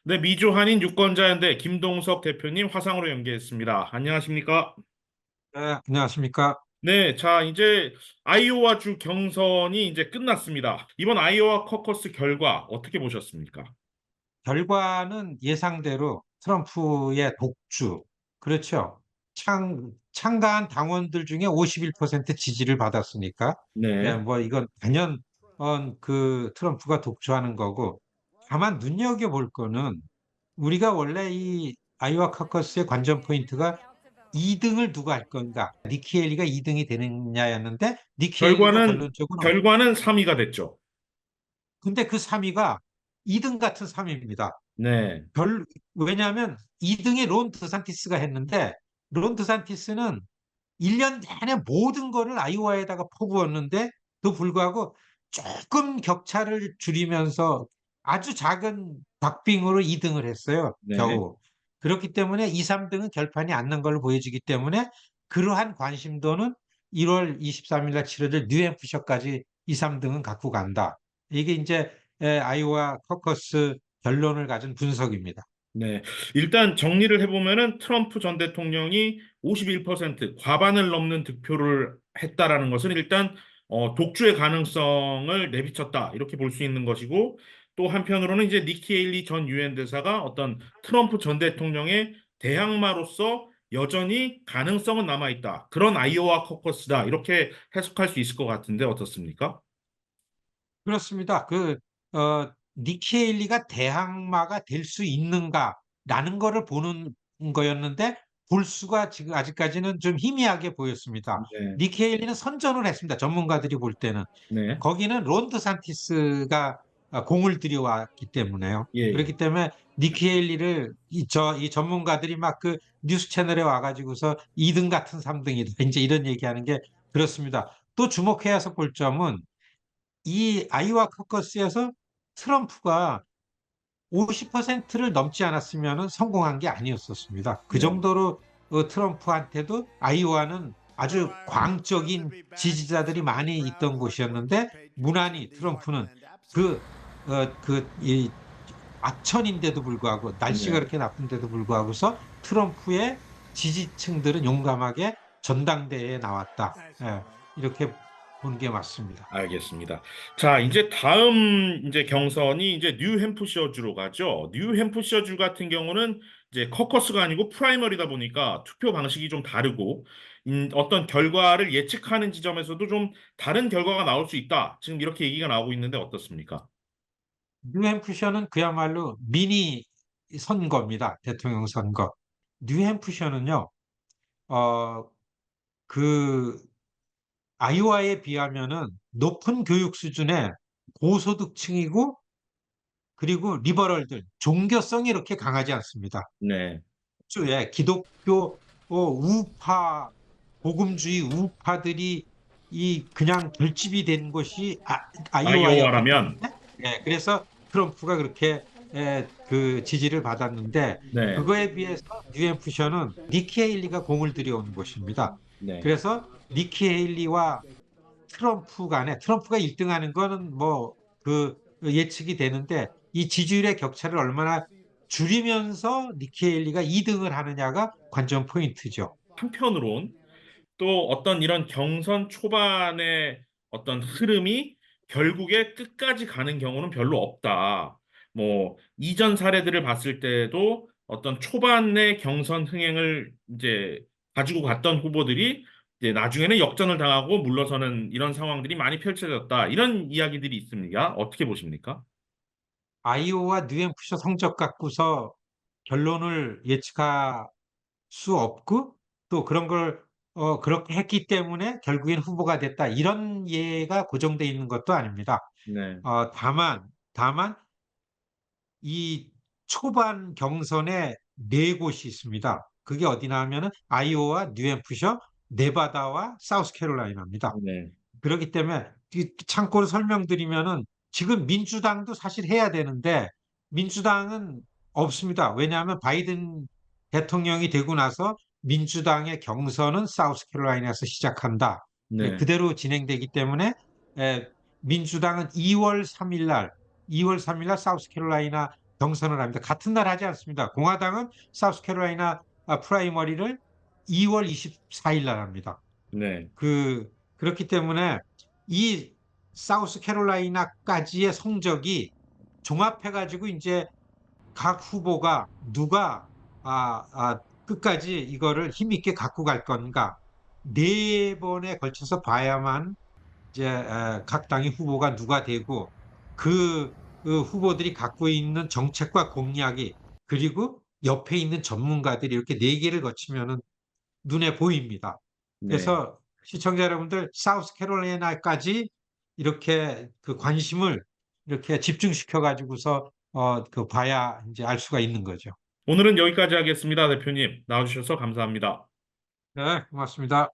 네, 미주 한인 유권자연대 김동석 대표님 화상으로 연계했습니다. 안녕하십니까? 네, 안녕하십니까? 네, 자, 이제 아이오와 주 경선이 이제 끝났습니다. 이번 아이오와 커커스 결과 어떻게 보셨습니까? 결과는 예상대로 트럼프의 독주, 그렇죠. 참가한 당원들 중에 51% 지지를 받았으니까, 예, 네. 뭐 이건 단연 그 트럼프가 독주하는 거고, 다만 눈여겨볼 거는 우리가 원래 이 아이오와 커커스의 관전 포인트가 2등을 누가 할 건가? 니키 헤일리가 2등이 되느냐였는데, 니키 헤일리가 결과는, 결론적으로 결과는 3위가 됐죠. 근데 그 3위가 2등 같은 3위입니다. 네. 왜냐하면 2등에 론 드산티스가 했는데 론 드산티스는 1년 내내 모든 거를 아이오와에다가 퍼부었는데 또 불구하고 조금 격차를 줄이면서 아주 작은 박빙으로 2등을 했어요. 네. 겨우. 그렇기 때문에 2, 3등은 결판이 안 난 걸로 보여지기 때문에 그러한 관심도는 1월 23일 날 치러질 뉴햄프셔까지 2, 3등은 갖고 간다. 이게 이제 아이오와 커커스 결론을 가진 분석입니다. 네. 일단 정리를 해보면은 트럼프 전 대통령이 51% 과반을 넘는 득표를 했다라는 것은 일단 독주의 가능성을 내비쳤다. 이렇게 볼 수 있는 것이고 또 한편으로는 이제 니키 헤일리 전 유엔 대사가 어떤 트럼프 전 대통령의 대항마로서 여전히 가능성은 남아있다. 그런 아이오와 커커스다. 이렇게 해석할 수 있을 것 같은데 어떻습니까? 그렇습니다. 니키 헤일리가 대항마가 될 수 있는가라는 거를 보는 거였는데 볼 수가 지금 아직까지는 좀 희미하게 보였습니다. 네. 니키 헤일리는 선전을 했습니다. 전문가들이 볼 때는. 네. 거기는 론 드산티스가 공을 들여왔기 때문에요. 예, 예. 그렇기 때문에 니키 헤일리를 이 전문가들이 막 그 뉴스 채널에 와가지고서 2등 같은 3등이다. 이제 이런 얘기하는 게 그렇습니다. 또 주목해서 볼 점은 이 아이오와 커커스에서 트럼프가 50%를 넘지 않았으면 성공한 게 아니었었습니다. 그 네. 정도로 트럼프한테도 아이오와는 아주 광적인 지지자들이 많이 있던 곳이었는데 무난히 트럼프는 그, 이 악천인데도 불구하고 날씨가 네. 그렇게 나쁜데도 불구하고서 트럼프의 지지층들은 용감하게 전당대회에 나왔다. 예, 이렇게 보는 게 맞습니다. 알겠습니다. 자, 이제 다음 이제 경선이 이제 뉴햄프셔주로 가죠. 뉴햄프셔주 같은 경우는 이제 커커스가 아니고 프라이머리다 보니까 투표 방식이 좀 다르고 어떤 결과를 예측하는 지점에서도 좀 다른 결과가 나올 수 있다. 지금 이렇게 얘기가 나오고 있는데 어떻습니까? 뉴햄프셔는 그야말로 미니 선거입니다. 대통령 선거. 뉴햄프셔는요, 어, 그, 아이오와에 비하면은 높은 교육 수준의 고소득층이고, 그리고 리버럴들, 종교성이 이렇게 강하지 않습니다. 네. 주에 기독교 우파, 복음주의 우파들이 그냥 결집이 된 곳이 아이오와였기 아이오와라면 때문에, 예, 그래서 트럼프가 그렇게 그 지지를 받았는데 네. 그거에 비해서 뉴햄프셔는 니키 헤일리가 공을 들여온 곳입니다. 네. 그래서 니키 헤일리와 트럼프 간에 트럼프가 1등하는 거는 뭐 그 예측이 되는데 이 지지율의 격차를 얼마나 줄이면서 니키 헤일리가 2등을 하느냐가 관전 포인트죠. 한편으론 또 어떤 이런 경선 초반의 어떤 흐름이 결국에 끝까지 가는 경우는 별로 없다. 뭐 이전 사례들을 봤을 때도 어떤 초반의 경선 흥행을 이제 가지고 갔던 후보들이 이제 나중에는 역전을 당하고 물러서는 이런 상황들이 많이 펼쳐졌다. 이런 이야기들이 있습니다. 어떻게 보십니까? 아이오와 뉴햄프셔 성적 갖고서 결론을 예측할 수 없고 또 그런 걸 그렇게 했기 때문에 결국엔 후보가 됐다. 이런 예가 고정돼 있는 것도 아닙니다. 네, 다만 이 초반 경선에 네 곳이 있습니다. 그게 어디나 하면은 아이오와 뉴햄프셔, 네바다와 사우스캐롤라이나입니다. 네, 그렇기 때문에 참고로 설명드리면은 지금 민주당도 사실 해야 되는데 민주당은 없습니다. 왜냐하면 바이든 대통령이 되고 나서 민주당의 경선은 사우스캐롤라이나에서 시작한다. 네, 그대로 진행되기 때문에 에, 민주당은 2월 3일 날 사우스캐롤라이나 경선을 합니다. 같은 날 하지 않습니다. 공화당은 사우스캐롤라이나 프라이머리를 2월 24일 날 합니다. 네, 그렇기 때문에 이 사우스캐롤라이나까지의 성적이 종합해가지고 이제 각 후보가 누가 끝까지 이거를 힘있게 갖고 갈 건가 네 번에 걸쳐서 봐야만 이제 각 당의 후보가 누가 되고 그 후보들이 갖고 있는 정책과 공약이 그리고 옆에 있는 전문가들이 이렇게 네 개를 거치면은 눈에 보입니다. 네. 그래서 시청자 여러분들 사우스캐롤라이나까지 이렇게 그 관심을 이렇게 집중시켜 가지고서 그 봐야 이제 알 수가 있는 거죠. 오늘은 여기까지 하겠습니다, 대표님. 나와주셔서 감사합니다. 네, 고맙습니다.